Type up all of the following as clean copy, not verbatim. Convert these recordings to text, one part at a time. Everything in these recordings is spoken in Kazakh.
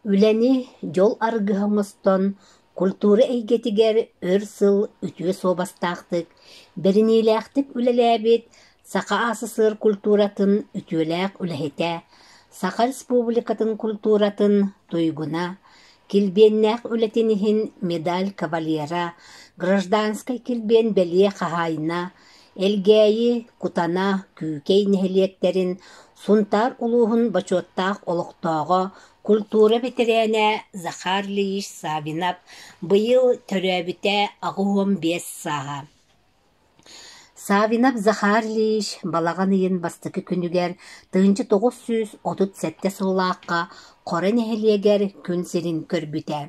Үләни жол аргыһыңыстон культура эйгетигер өр сыл үтүө собастаахтык, беринилээхтик үлэлээбит Саха асысыр культуратын үтүөлээх үлэһитэ, Саха республикатын культуратын туйгуна, килбиэннээх үлэтиниһин медаль кавалера, гражданскай килбиэн бэлиэ хаһаайна, элгээйи, кутана, күүкэй нэһилиэктерин сунтаар улууһун бачуоттаах олохтоого культура ветерանը Захар Ильич Савинов быйыл төрөөбүтэ агуом 5 саха. Савинов Захар Ильич балаган ыйын бастыкы күнүгер 1937 сыллаакка кора нэһилиэгер күн сирин көрбүтэ.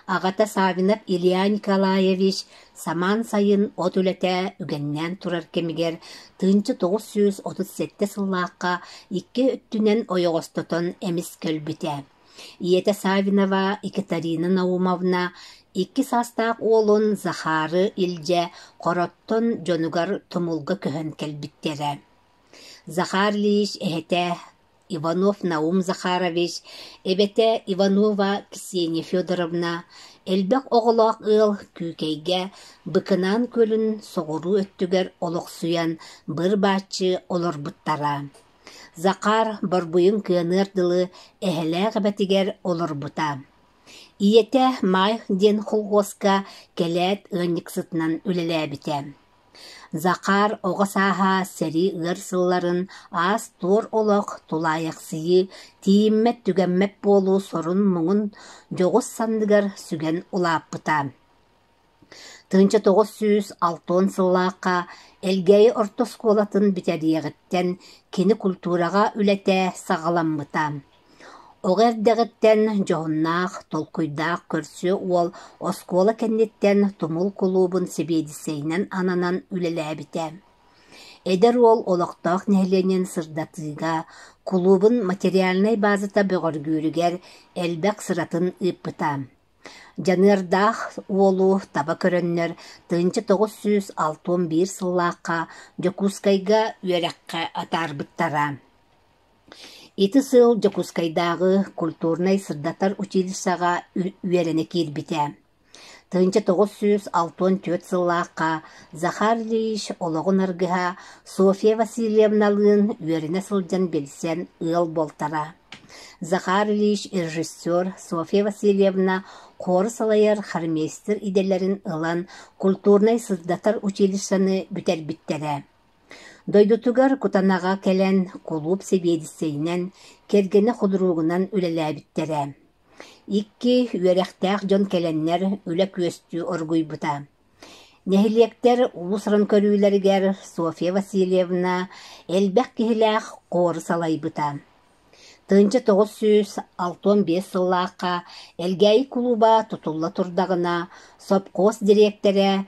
Агата Савинов Илья Николаевич саман сайын от үлэтэ үгеннен турар кемигер 1937 сыллаакка 2 үттүнен ойоғостотон эмис көлбүтэ. Иете Савинова Екатерина Наумовна 2 састаак оолун Захары Илже короттон жонугар тумулга көһөн келбиттере. Захар Ильич эхете Иванов Наум Захарович, эбете Иванова Ксения Федоровна, элбек оголоок ыл күүкейге быкынан көлүн соҕуруу өттүгер олохсуян бір бааччы олорбуттара. Захар барбуйун кыаныр дылы эхэлээх эбэтигер олорбута. Иете май ден холгоска келет ынник сытынан үлэлээбите. Захар оҕасааһа сери ыр сылларын аас туор олох тулайахсыйы тииммет түгэммет буолуу сорун муҥун жоҕус сандыгар сүген улааппыта. 1906 сыллаакка элгэйи ортоскуолатын битэриэҕиттэн кини культурага үлэтэ саҕаламмыта. Оҕердэгиттэн жоһуннаах, толкуйдаах көрсүө уол оскуола кэнниттэн тумул кулуубун себиэдисэйинэн ананан үлэлээбитэ. Эдэр уол олохтоох нэһиленин сырдатыыга кулуубун материальнай базыта бөҕөргүүрүгэр элбэх сыратын ыыппыта. Жаныардаах уолу таба көрөннөр 1961 сыллаакка Жокускайга үөрэххэ атаарбыттара. Ити сыл Жокускайдагы культурнай сырдатар училищага үөрэне киирбите. 1964 сыллаакка Захар Ильич ологун аргыһа Софья Васильевналыын үөрэне сылдьан билсен ыал болтара. Захар Ильич режиссер, Софья Васильевна хоры салайар хармейстер иделерин ылан культурнай сырдатар училищаны бүтэрбиттере. Дойдутугар кутанага келен кулуп себиэдисэйинэн кергене худругунан үлэлээбиттере. 2 үөрэхтээх дьон келеннер үлэ күөстүү оргуйбута. Нэһилиэктер улусран көрүүлэригэр Софья Васильевна элбэх киһилээх хоры салайбыта. 1965 сыллаакка элгээи клуба тутулла турдагына совхоз директоры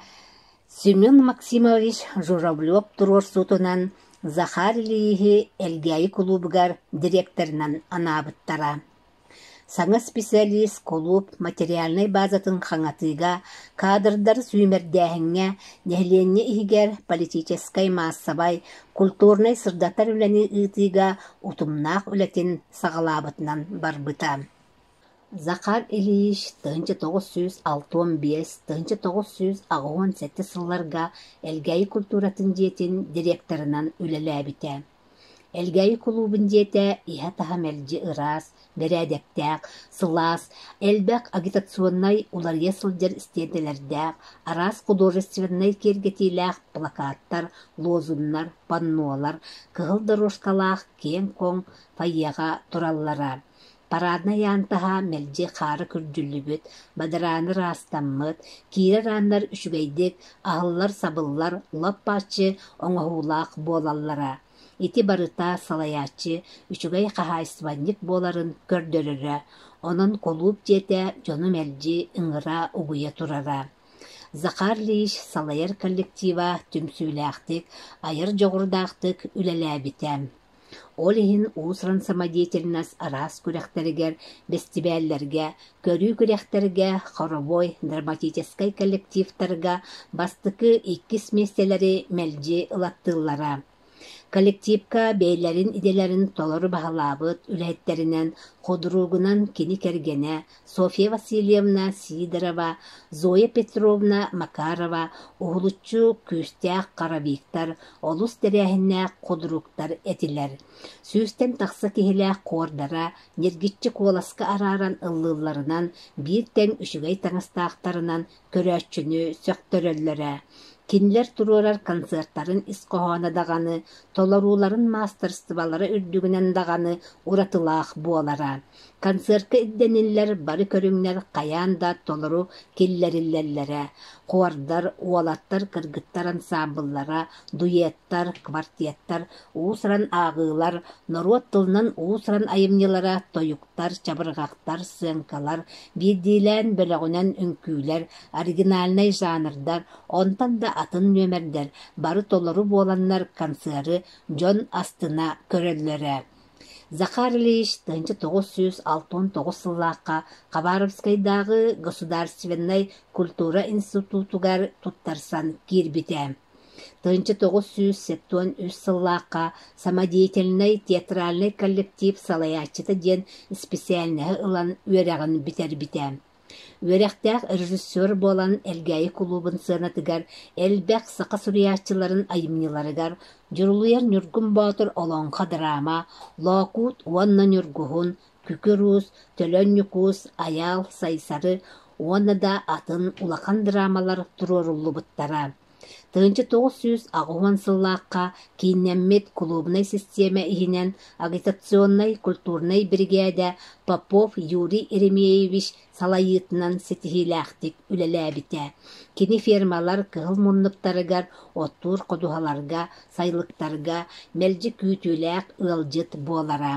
Семен Максимович Журавлев турорсутунан Захар Ильичи элгээи клубугар директорынан анаабыттара. Саңа специалист клуб материальный базатын хаңатыга кадрдар сүймердээһиҥҥэ нэһиленне иһигэр политическай массабай культурнай сырдатар үлэни ыытыга утумнаах үлэтин саҕалаабытынан барбыта. Захар Ильич 1965-1967 сылларга элгээи культуратын диэтин директорынан үлэлээбите. Элгээи клубын диэтэ иһэ таһа мэлдьи ыраас, бэрээдэктээк, сылаас, элбэх агитационнай уларыйа сылдьар истиэнтэлэрдээх, араас художественнай киэргэтиилээх плакаттар, лозуннар, панноолар, кыһыл дорожкалаах киэн-коҥ фойега тураллара. Парадна яантаһа мэлдьи хаары күрдүллүбүт, бадарааны раастаммыт, киирэ рааннар үчүгэйдик, аһыллар сабыллар, лоппааччы оҥоһуулаах буолаллара. Ити барыта салаячы, үчүгэй хаһаайсыбанник буоларын көрдөрөрө, онон колууп диэтэ дьону мэлдьи ыҥыра угуйа турара. Захар Ильич салайар коллектива түмсүүлээхтик, айыр жоҕурдаахтык үлэлээбитэ. Ол иһин уусран самодеятельность араас күрэхтэригэр фестиваллэргэ, көрүү күрэхтэргэ, хоровой, драматическай коллективтарга бастыкы 2 сместелери мэлдьи ылаттыыллара. Kollektivka beylerin idelerin toluru bahalabıt, ülehetlerinen, Khodurugunan Kini Kergene, Sofya Vasilyevna Sidorova, Zoya Petrovna Makarova, Uhulutçu Küstях Karaviktar, Olus derehine Khoduruktar etiler. Süsten taksa kihile kordara, nergitçi kolaska araran ıllıllarından, bir ten üşügey tanıstağtarından köröççünü söktöröllere. Kinler tururar konsertların iskohana dağanı, tolaruların masterstivaları ürdügünen dağanı uratılaq buolara. Konsertka iddeniller bari körüngler kayanda tolaru killerillellere. Kuardar, ualattar, kırgıttar ansambıllara, duyettar, kvartiyettar, uğusran ağılar, noruat tılынан uğusran ayımnılara, toyuktar, çabırgaktar, sığınkalar, bildiğlen bölüğünen ünküler, originalinay janırdar, ondan da atın nömerder, bari tolaru boğalanlar konseri John Astına körellere. Захар Ильич 1969 yıllıqqa Khabarovskaydağı Государственный культура институтугар туттарсан кирбите. 1983 yıllıqqa Самодеятельный театральный коллектив салаячыты ден специальныгы ылан үерәгін битер-бите. Үерәктәк режиссер болан Элгәй клубын сынатыгар, элбәк сақа сүриятчыларын айымныларыгар, Журулуяр Нюргун Батыр олонқа драма, Лакут Уанна Нюргуhun, Күкірус, Төлөннюкус, Аял, Сайсары, Уанна да атын улақан драмалар туроруллу бұттара. 1990 сыллаққа Киннеммет клубный система ихинен агитационный культурный бригада Попов Юрий Еремеевич салайытынан сетихиләқтік үлеләбіте. Кини фермалар кығыл мұннықтарыгар, оттур қодуғаларға, сайлықтарға, мәлжі күйтіләқ ылжыт болара.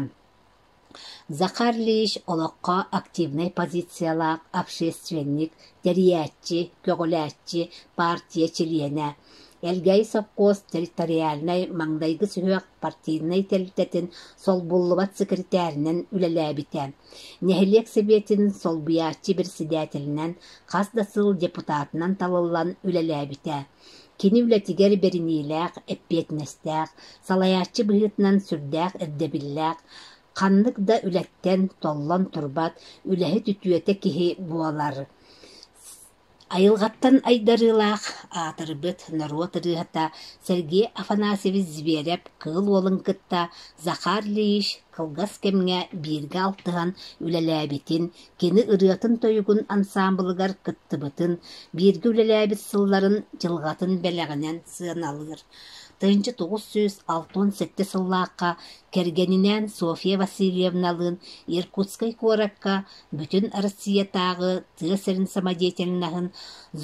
Захар Ильич олоққа активный позициялақ, общественник, терриятчи, көгіләтчи, партия чилиене. Элгәй совхоз территориальный маңдайгы сүйек партийный телтетін солбуллубат секретарінен үлеләбіте. Нехилек себетін солбуячы бірсидәтілінен қасдасыл депутатынан талылан үлеләбіте. Кини үлетигер бериниләк, эппетнестәк, салаячы бұғытынан сүрдәк, әрдебілләк, Қанлык да үлеттен толлан турбат, үләһі түтүете кихи буалар. Айылғаттан айдарылақ, атырбыт, наруатырыхата, Сергей Афанасьевич Зверев, кыл олын кытта, Захар Ильич, кылгас кемге бирге алтыған үлеләбетін, кені ырыатын тойығын ансамблыгар кыттыбытын, бирге үлеләбіт сылларын жылғатын бәләғінен сыын алыр. 1967 сыллаққа кергенінен Софья Васильевналын Иркутскай коракка бүтін Россия тағы тыысырын самодетельнағын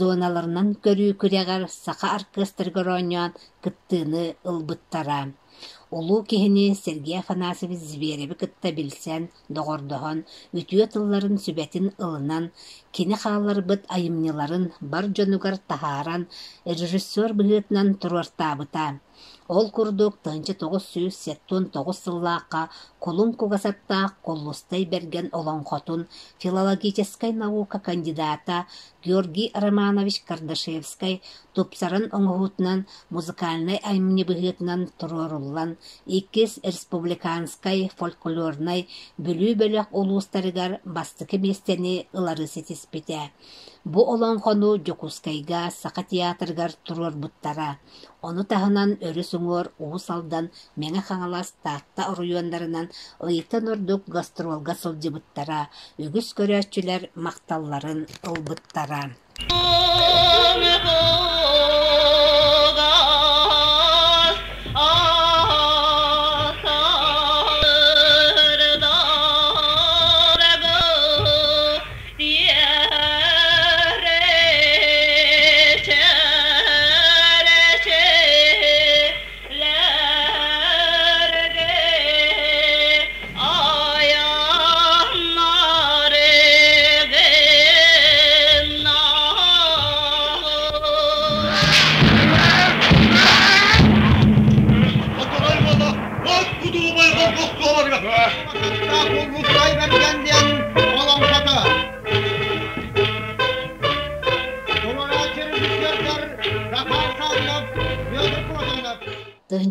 зоналарынан көрі күрегар сақа оркестргар ойнан кыттыны ылбыттара. Улу кехini Сергей Афанасьевич Звереві кытта білсен, доғырдығын, үтіе тылларын сүбәтін ылынан, кені қалар бұт айымныларын бар жонугар тахаран, режиссер бұғытынан тұруартабыта. Ол күрдік 1979 сыллаққа колун кугасатта коллустай берген олон хотун филологической наука кандидата Георгий Романович Кардашевскай тупсарын оңғутынан музыкальный айымны бұғытынан тұрорулан иккес республиканскай фольклорнай бүлі-бөлік олустарыгар бастықы местені ылары сетіспете. Бу олон хону Жокускайга сақа театргар турор буттара. Оны тағынан өрі сұңыр уысалдан меңі қаңалас таатта ұруйондарынан ұйықтан үрдік гастролга сылды буттара. Үгіс көрәтчілер мақталларын ұлбыттара.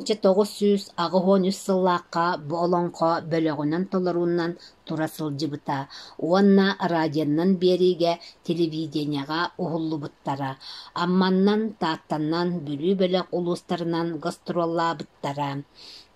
1993 сыллааққа бу олонқо бөлөгүнөн толоруунан тура сылжыбыта. Уонна радионнан бериге телевиденияға ухуллубуттара. Амманнан тааттаннан бүлүү бөлөк улустарынан гастроллаабыттара.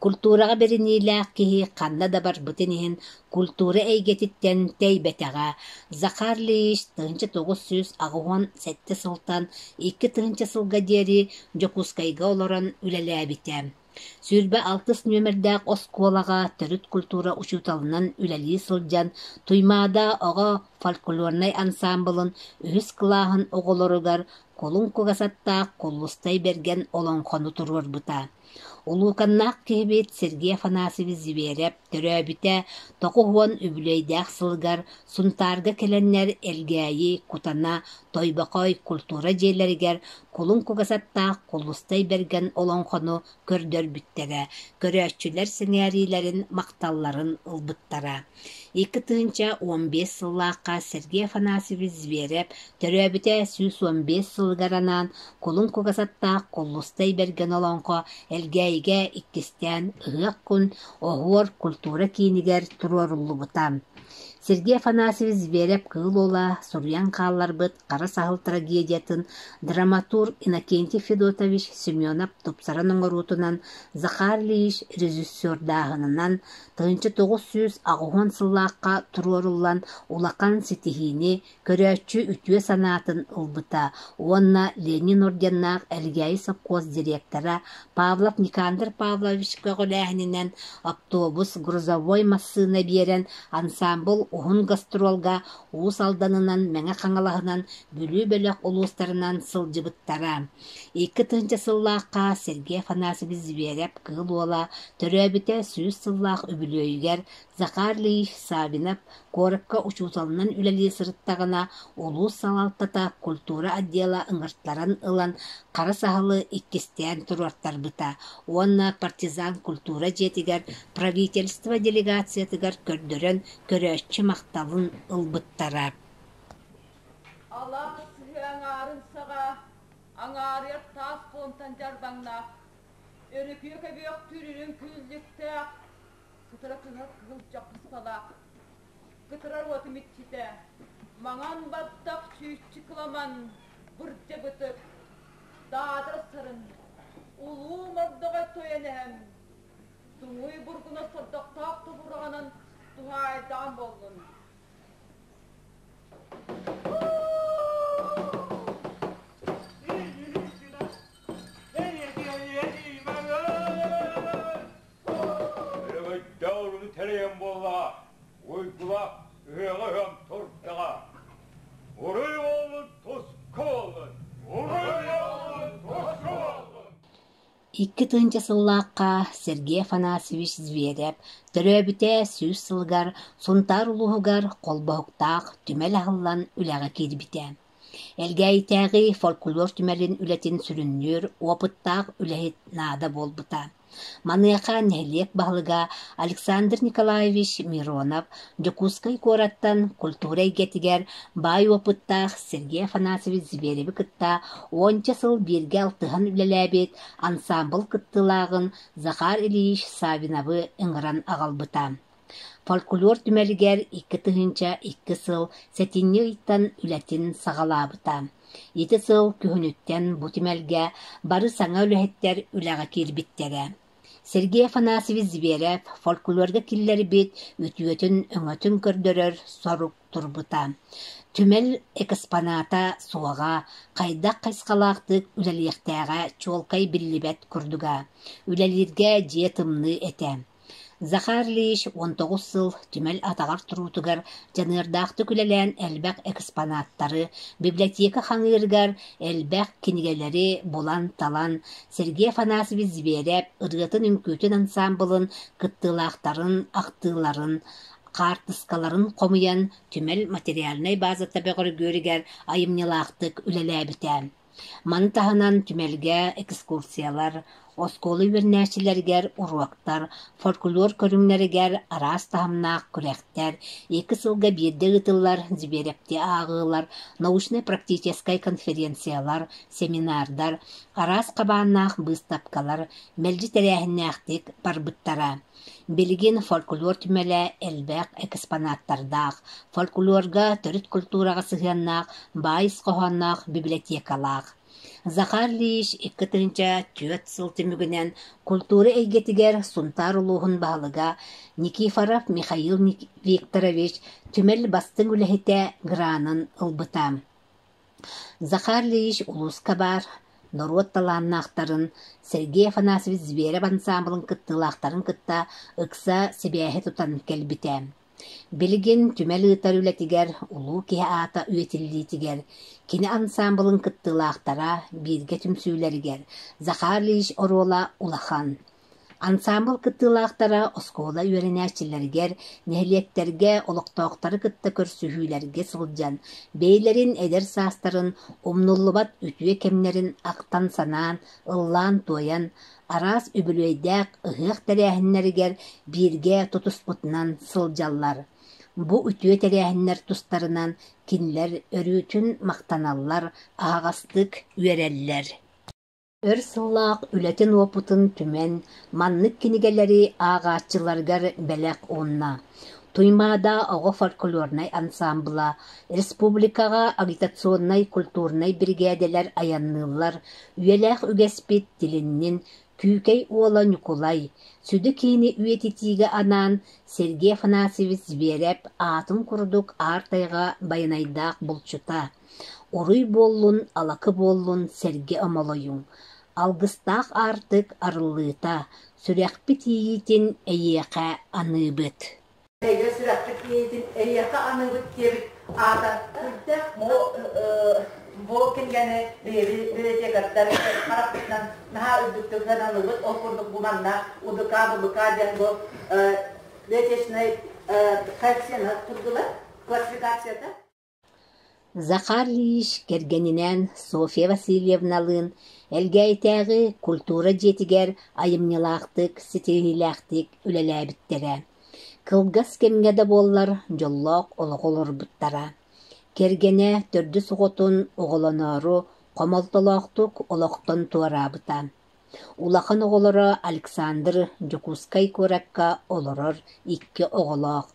Культураға беринилээх киһи ханна да барбытын культура эйгетиттен тейбетеға. Захар Лиш 1997 сылтан 2 сылга дери Жокускайга олорон үлелээбите. Сүрбе 6 нөмірдәк осколаға төрүт культура учуталынан үлелии сылжан, туймаада оға фольклорнай ансамблын үхіс кылаһын оголоругар колун кугасаттаах коллустай берген олонхону турur бута. Улуканнаақ кебет Сергей Афанасьевич Зверев төрөбүтэ тоқуғуан үбүлөйдәк сылгар сунтарга келеннер элгәйи кутана тойбақой культура жерлеригер колун кугасаттаах коллустай берген олонхону көрдөр бүттәрә, көрөччүләр сеңәриләрин макталларын ылбыттара. 2015 сыллааққа Сергей Афанасьевич Зверев төрөбүтэ 115 сылгаранан колун кугасаттаах коллустай берген олонхо элгәйге иккистен ыгык күн оғуор культура киинигер туруоруллубутам. Сергей Афанасьевич Зверев кыыл Сурьян қалларбыт қара сахыл трагедиятын драматург Иннокентий Федотович Семенов тупсаран оңорутунан Захар Лиш режиссер дағынынан 1990 сыллааққа туруоруллан улақан ситихини көрөччү үтүө санаатын ылбыта. Уонна Ленин орденнаах элгәй совхоз директора Павлов Никандр Павлович көгөләһинен автобус грузовой массына берен ансамбл уһун гастролга уус алданынан мәңе қаңалаһынан бүлүү бөлөк улустарынан сылжыбыттара. 2 сыллааққа Сергей Афанасьевич Зверев кыыл уола төрөбүтэ 100 сыллаақ үбүлөйгер Захар Лиш Савинов коракка учууталынан үлели сырыттагына улус салалтата культура отдела ыңыртларын ылан қара сахылы иккистен туруартарбыта. Уонна партизан культура жетигер правительство делегациятыгар көрдөрөн көрөччү макталын ылбыттара. Allah аңарын саға аңарыр тас контан жарбаңна өрекүйе кебек түрінің күздікті кытыра кыңыр кығылчақ қыспалақ кытырар отымитчите маңан баттақ чүйітчі кыламан бұртте бұтып дадыр сырын улу мордоға тойенем туңуй бұргына сырдақтақ тұбырағанын туғайдан болдың. Tereyem bolla, uykula, üyeğe tortağa. Orayı olun, tosku olun. Orayı olun, tosku olun. 2 сыллааққа Сергей Афанасьевич Зверев төрөбүтэ 100 сылгар сунтар улуһугар колбоһуктаах түмэл аһыллан үлэҕэ киирбитэ. Элгэйитээҕи фольклор түмэлин үлэтин сүрүннүр уопыттаах үлэһит наада болбута. Маныяха нәһилиек баһылыга Александр Николаевич Миронов Жокускай кораттан культура игетигер бай опыттаах Сергей Афанасьевич Звереви кытта 10 сыл бирге алтыһан үлэлээбит ансамбл кыттылаагын Захар Ильич Савиновы ыҥыран аҕалбыта. Фольклор түмэлигер 2 сыл сетинни ыйттан үлэтин саҕалаабыта. 7 сыл күһүнүттен бу түмэлгэ бары саҥа үлэһиттэр үлэҕэ киирбиттэрэ. Сергей Афанасьевич Зверев фольклорга киллери бит үтүөтүн өҥөтүн көрдөрөр сорук турбута. Түмэл экспоната суаға кайдак кайскалаактык үлэлиэхтээҕэ чуолкай биллибэт курдуга. Үлэлииргэ дьиэ тымны этэ. Захар Лиш 19 сыл түмэл атағар туруутугар жанырдаахты күлэлэн элбэх экспонаттары, библиотека хаңыыргар элбэх кинигелери булан талан Сергей Афанасьевич Зверев ырыатын үңкүүтүн ансамблын кыттыылаахтарын, ахтыыларын, картыскаларын комуян түмэл материальный базата бөгөр көрүгер айымнылаахтык үлэлээбитэ. Мантаһынан түмэлгэ экскурсиялар, Осколы вернәчиләргәр уруактар, фольклор көрүңнәргәр арас тахамнаак күрәктәр, 2 сылга бирде ытыллар, зиберепте агылар, научно-практическай конференциялар, семинардар, арас кабааннаак быстапкалар, мелжи тәрәһиннәктик барбыттара. Билигин фольклор түмәлә элбәк экспонаттардаак, фольклорга төрүт культурага сыһыаннаак, байыс коһаннаак библиотекалаак. Захар Лиш 2-тыынча түйөт сыл түмүгүнен культура эйгетигер сунтар улуһун баалыга Никифоров Михаил Викторович түмел бастың үлэһитэ гранын ылбыта. Захар Лиш улуска бар, Норот талааннаахтарын, Сергей Афанасьевич Зверев ансамблын кыттылаахтарын кытта ыкса себээһи тутан келбите. Билигин түмел ыытар үлэтигер, улуу киһи аата үетиллиитигер, кини ансамблын кыттылаахтара биирге түмсүүлэригер, Захар Лиш орола улахан. Ансамбл кыттылаахтара оскоола үөрэнээчилэригер, нэһилиэктерге олоктооктары кытта көрсүһүүлэрге сылдьан, бэйлэрин эдер саастарын умнуллубат үтүө кемнерин актан санаан, ыллаан туойан, арас үбүлөйдээк ыһыах тәрээһиннэригер биирге тутуспутунан сылдьаллар. Бу үтүө тәрээһиннэр тустарынан кинилэр өрүүтүн мактаналлар, аагастык үөрэллэр. Өр сыллаак үлэтин опутун түмен, маннык кинигелери аагааччыларгар бэлэк уунна. Туймаада оҕо фольклорнай ансамбла, республикага агитационнай культурнай бригаделер аянныыллар, үелээх үгэспит тилиннин, күүкэй уола Николай, сүдү киини үетитиге анаан Сергей Афанасьевич Зверев аатын курдук аартайга байынайдаак булчута. Уруй боллун, алакы боллун серге омолоюң. Алгыстаах артык арыллыыта, сүрэхпит ийитин эйиэхэ аныбыт. Эйе сүрэхпит ийитин эйиэхэ аныбыт диэбит аата. Бу кингени библиотекаттар карапытынан наха үдүктүгүнөн алыбыт, окурдук буманна, удука, бубука ден бу летечный хайпсена турдула классификацияда. Захар Лиш кергенинен Софья Васильевналын элгәйтәгы культура жетигер айымнылаактык, ситилилаактык үлеләбиттере. Кылгас кемгеде боллар жоллок ологолор буттара. Кергене төрдү суготун оголонору комолтолоктук олоктон туарабыта. Улахан оголоро Александр Жокускай көрәкка олорор 2 оголок.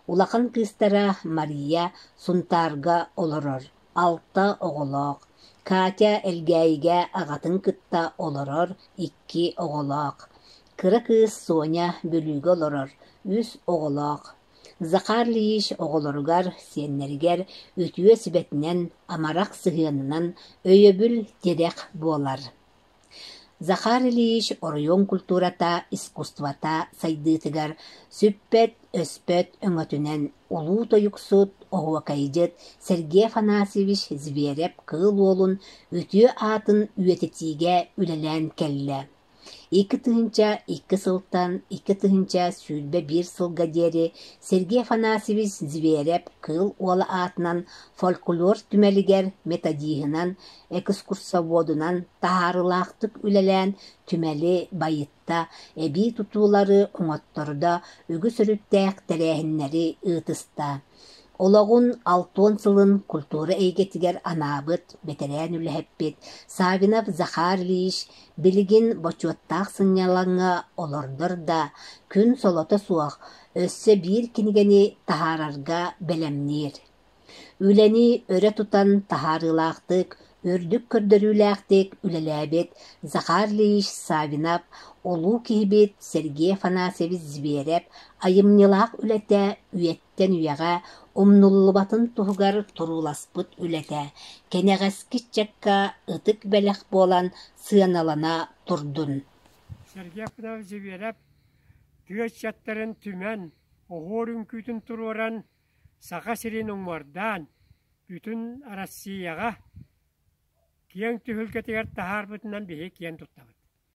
Улахан кыстара Мария Сунтарга олорор 6 оголок. Катя элгәйге агатын кытта олорор 2 оголок. Кыра кыз Соня бөлүгө олорор 3 оголок. Захар Лиш оголоргар сиеннеригер үтүө сибетинен амарак сыһыанынан өйөбүл дедек болар. Захар Лиш оройон культурата, искусствата сайдыытыгар сүппет, өспөт өңөтүнен улуу тоюксут оһуакайдыт Сергей Афанасьевич Зверев кыл олун үтүө аатын үететиге үлелен келле. 2-тыынча 2 сылтан 2-тыынча сүүлбе 1 сылга дери Сергей Афанасьевич Зверев кыл уола аатынан фольклор түмелигер методиһынан экскурсоводунан таарылаактык үлелен түмели байытта эби тутуулары оңотторда үгү сүрүттээк тәрээһиннери ыытыста. Ологун 6 сылын культура эйгетигер анаабыт, бетерен үлэһэппит, Савинов Захар Лиш билигин бочуаттаах сыннялаңа олордор да, күн солото суах, өссө бир кинигени тахарарга белемнир. Үлени өрө тутан тахарылаактык, өрдүк көрдөрүүлээктик үлелээбит Захар Лиш Савинов, олуу киһибит Сергей Афанасьевич Зверев айымнылаак үлете үйеттен үйеға умнуллубатын туһугар туруласпыт үлете, кенеғескит чакка ытык бэлэх болан сыаналана турдун. Сергей Афанасьевич Зверев түйөт чаттарын түмен, оғорын күтін туруран, сақа сирин оңмардан, бүтін Россияға киен түхілкетігер тахар бұтынан бейе киен тұттабыт.